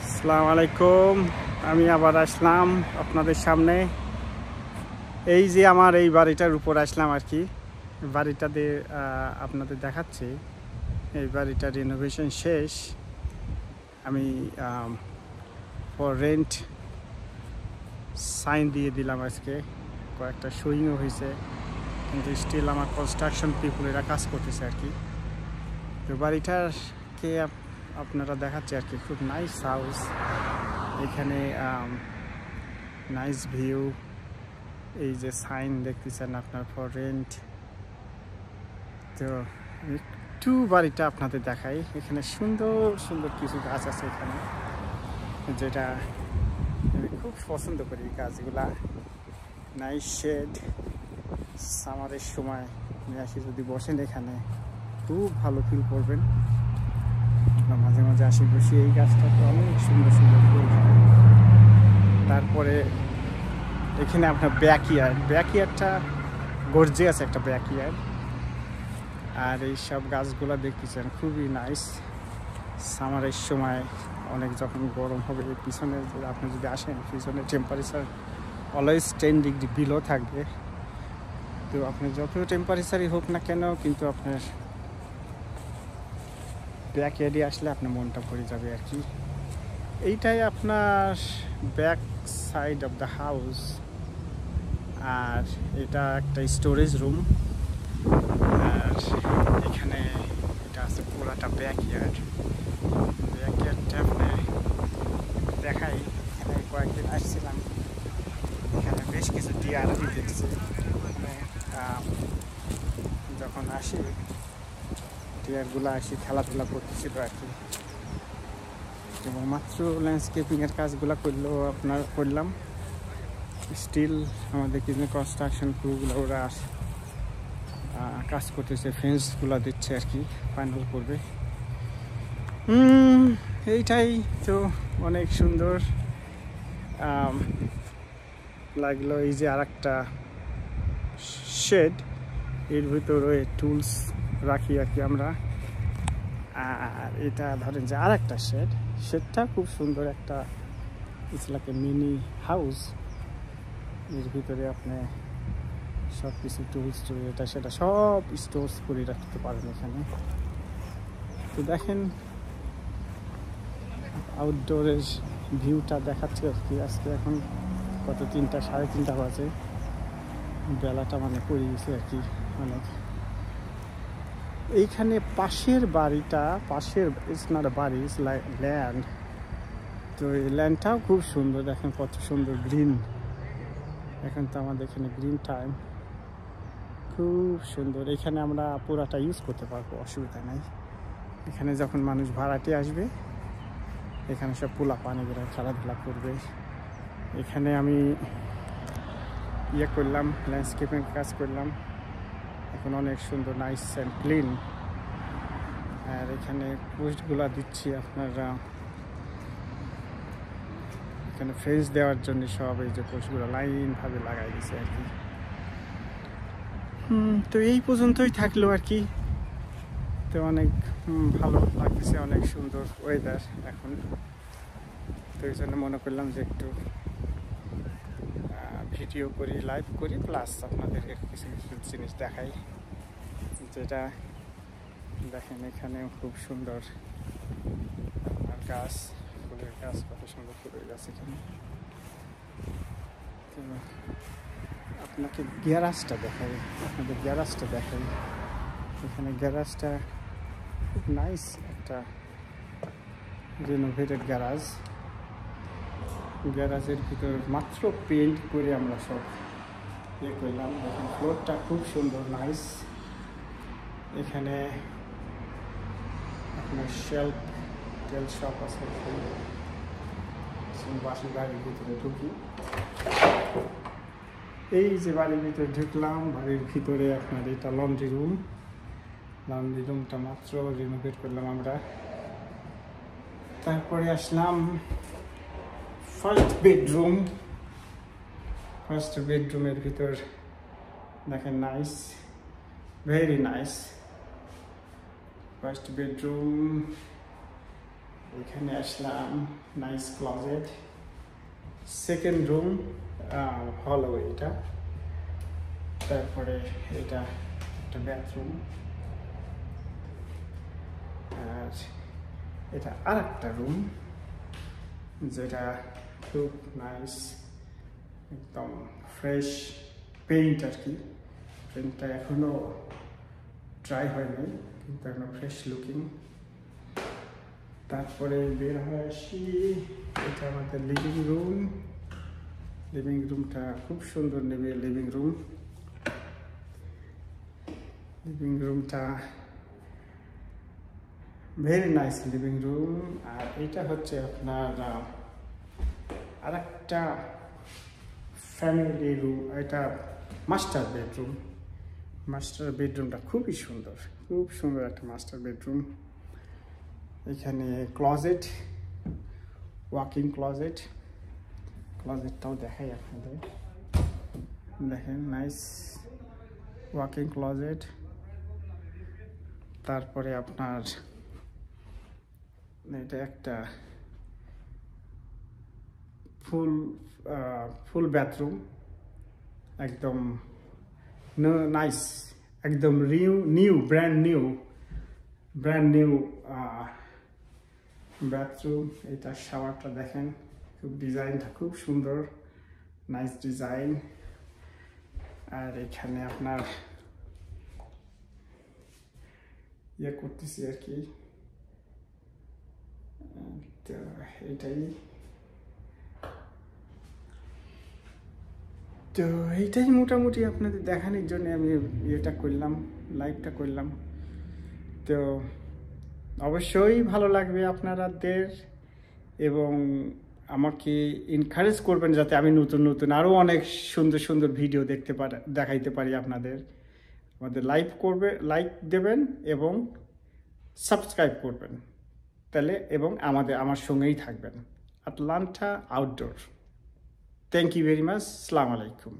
আসসালামু আলাইকুম। আমি আবার আসলাম আপনাদের সামনে। এই যে আমার এই বাড়িটার উপর আসলাম আর কি। বাড়িটাতে আপনাদের দেখাচ্ছি। এই বাড়িটার রিনোভেশন শেষ। আমি ফর রেন্ট সাইন দিয়ে দিলাম আজকে। কয়েকটা শোয়িংও হয়েছে, কিন্তু স্টিল আমার কনস্ট্রাকশন পিপুলেরা কাজ করতেছে আর কি। তো বাড়িটাকে আপনারা দেখাচ্ছে আর কি। খুব নাইস হাউস। এখানে নাইস ভিউ। এই যে সাইন দেখতেছেন আপনার ফর রেন্ট। তো একটু বাড়িটা আপনাদের দেখাই। এখানে সুন্দর সুন্দর কিছু গাছ আছে এখানে, যেটা আমি খুব পছন্দ করি গাছগুলা। Nice shade. সামারের সময় আসি যদি বসেন এখানে খুব ভালো ফিল করবেন। আপনার মাঝে মাঝে আসি বসি। এই গাছটাতে অনেক সুন্দর সুন্দর ফুল হয়। তারপরে এখানে আপনার ব্যাকইয়ার্ডটা গর্জিয়াস একটা ব্যাকইয়ার্ড। আর এই সব গাছগুলো দেখতেছেন খুবই নাইস। সামারের সময় অনেক যখন গরম হবে, পিছনে আপনি যদি আসেন, পিছনে টেম্পারেচার অলওয়েজ 10 ডিগ্রি বিলো থাকবে। তো আপনি যত টেম্পারেচারই হোক না কেন, কিন্তু আপনার ব্যাকইয়ার্ডে আসলে আপনার মনটা ভরে যাবে আর কি। এইটাই আপনার back side of the house. আর এটা একটা স্টোরেজ রুম। আর এখানে এটা আছে পুরাটা ব্যাকইয়ার্ডটা আপনি দেখাই। এখানে কয়েকদিন আসছিলাম, এখানে বেশ কিছু ডিয়ার দেখছি। যখন আসি ডিয়ারগুলো খেলাধুলা করতেছিল আর কি। এবং মাত্র ল্যান্ডস্কেপিংয়ের কাজগুলো করলাম। স্টিল আমাদের কিছু কনস্ট্রাকশন ক্রুগুলো ওরা কাজ করতেছে, ফেন্সগুলো দিচ্ছে আর কি, ফাইনাল করবে। এইটাই তো অনেক সুন্দর লাগলো। এই যে আর একটা শেড, এর ভিতরে টুলস রাখি আর কি আমরা। আর এটা ধরেন যে আর একটা শেডটা খুব সুন্দর একটা, it's like a mini house. এর ভিতরে আপনি সব কিছু টুলস এটা সেটা সব স্টোর করে রাখতে পারেন এখানে। তো দেখেন আউটডোরের ভিউটা দেখাচ্ছে আর কি। আজকে এখন কত 3টা 3:30 বাজে, বেলাটা মানে পড়ে গেছে আর কি অনেক। এইখানে পাশের ইটস নট আ বাড়ি, ইটস লাইক ল্যান্ড। তো এই ল্যান্ডটাও খুব সুন্দর। দেখেন কত সুন্দর গ্রিন। এখন তো আমাদের এখানে গ্রিন টাইম, খুব সুন্দর। এখানে আমরা পুরাটা ইউজ করতে পারবো, অসুবিধা নাই। এখানে যখন মানুষ ভাড়াটে আসবে, এখানে সব পোলা পানি করে খেলাধুলা করবে। এখানে আমি করলাম, ল্যান্ডস্কেপিং কাজ করলাম। এখন অনেক সুন্দর, নাইস অ্যান্ড ক্লিন। আর এখানে পোস্টগুলা দিচ্ছি আপনারা, এখানে ফেন্স দেওয়ার জন্য সব এই যে পোস্টগুলো লাইনভাবে লাগাই দিচ্ছে আর কি। তো এই পর্যন্তই থাকলো আর কি। তো অনেক ভালো লাগতেছে, অনেক সুন্দর ওয়েদার এখন। তো এই জন্য মনে করলাম যে একটু ভিডিও করি, লাইভ করি, প্লাস আপনাদেরকে কিছু কিছু জিনিস দেখাই। যেটা দেখেন এখানেও খুব সুন্দর গাছ, ফুলের গাছ, কত সুন্দর ফুলের গাছ এখানে। তো আপনাকে গ্যারাজটা দেখাই, এখানে গ্যারাজটা খুব নাইস একটা রিনোভেটেড গ্যারাজের ভিতর মাত্র পেন্ট করে আমরা সব করলাম। দেখেন ফ্লোরটা খুব সুন্দর, নাইস। এখানে আপনার তেল শপ আছে। বাড়ির ভিতরে ঢুকি, এই যে বাড়ির ভিতরে ঢুকলাম। বাড়ির ভিতরে আপনার এটা লন্ড্রি রুমটা মাত্র রিনোভেট করলাম আমরা। তারপরে আসলাম ফার্স্ট বেডরুমের ভিতর। দেখেন nice, very nice first bedroom. এখানে আসলাম, নাইস ক্লোজেট, সেকেন্ড রুম হলো এটা। তারপরে এটা একটা বাথরুম, আর এটা আর একটা রুম যেটা খুব নাইস, একদম ফ্রেশ পেইন্ট আর কি। পেইন্টটা এখনো ড্রাই হয়নি, কিন্তু এখনো ফ্রেশ লুকিং। তারপরে বের হয়ে আসি, এটা আমাদের লিভিং রুম। লিভিং রুমটা খুব সুন্দর নেবে লিভিং রুম। লিভিং রুমটা ভেরি নাইস লিভিং রুম। আর এটা হচ্ছে আপনার আর একটা ফ্যামিলি রুম, এটা মাস্টার বেডরুম। মাস্টার বেডরুমটা খুবই সুন্দর, খুব সুন্দর একটা মাস্টার বেডরুম। এখানে ক্লোজেট, ওয়াকিং ক্লোজেট। ক্লোজেটটাও দেখাই আপনাদের, দেখেন নাইস ওয়াকিং ক্লোজেট। তারপরে আপনার এটা একটা ফুল বাথরুম, একদম নাইস, একদম ব্র্যান্ড নিউ বাথরুম। এটা শাওয়ারটা দেখেন, খুব ডিজাইনটা খুব সুন্দর, নাইস ডিজাইন। আর এখানে আপনার ইয়ে করতেছি আর কি, তো এইটাই মোটামুটি আপনাদের দেখানোর জন্য আমি ইয়েটা করলাম, লাইভটা করলাম। তো অবশ্যই ভালো লাগবে আপনাদের, এবং আমাকে এনকারেজ করবেন যাতে আমি নতুন আরও অনেক সুন্দর ভিডিও দেখাইতে পারি আপনাদের। আমাদের লাইক দেবেন এবং সাবস্ক্রাইব করবেন তাহলে, এবং আমার সঙ্গেই থাকবেন। Atlanta outdoor. Thank you very much. আসসালামু আলাইকুম।